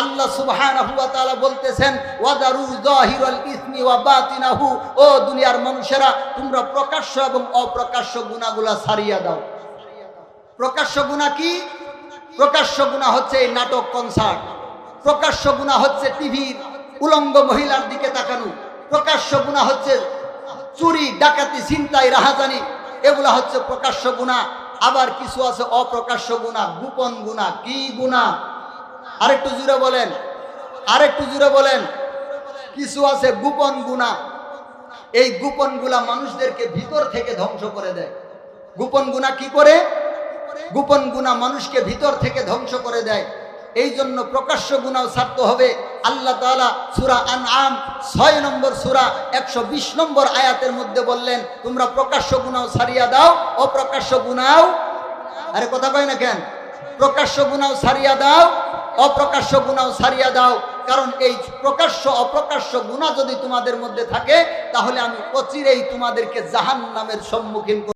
আল্লাহ সুবহানাহু ওয়া তাআলা বলতেছেন ওয়াদারু যাহিরাল ইসমি ওয়া বাতিনাহু, ও দুনিয়ার মানুষেরা তোমরা প্রকাশ্য এবং অপ্রকাশ্য গুনাহগুলো ছাড়িয়া দাও। প্রকাশ্য গুনাহ কি? প্রকাশ্য গুনাহ হচ্ছে এই নাটক কনসার্ট, প্রকাশ্য গুনাহ হচ্ছে টিভির উলঙ্গ মহিলার দিকে তাকানো, প্রকাশ্য গুনাহ হচ্ছে চুরি ডাকাতি ছিনতাই রাহাজানি, এগুলা হচ্ছে প্রকাশ্য গুনাহ। আবার কিছু আছে অপ্রকাশ্য গুনাহ, গোপন গুনাহ। কি গুনাহ? আরেকটু জোরে বলেন, আরেকটু জোরে বলেন। কিছু আছে গোপন গুনাহ। এই গোপন গুনাহ মানুষদেরকে ভিতর থেকে ধ্বংস করে দেয়। গোপন গুনাহ কি করে? গোপন গুনাহ মানুষকে ভিতর থেকে ধ্বংস করে দেয়। এই জন্য প্রকাশ্য গুনাহ ছাড়তে হবে। আল্লাহ তাআলা সূরা আনআম 6 নম্বর সূরা 120 নম্বর আয়াতের মধ্যে বললেন, তোমরা প্রকাশ্য গুনাহ ছাড়িয়া দাও, অপ্রকাশ্য গুনাহ, আরে কথা কয় না কেন? প্রকাশ্য গুনাহ ছাড়িয়া দাও, অপ্রকাশ্য গুনাহ ছাড়িয়া দাও। কারণ এই প্রকাশ্য অপ্রকাশ্য গুনাহ যদি তোমাদের মধ্যে থাকে, তাহলে আমি অচিরেই তোমাদেরকে জাহান্নামের সম্মুখীন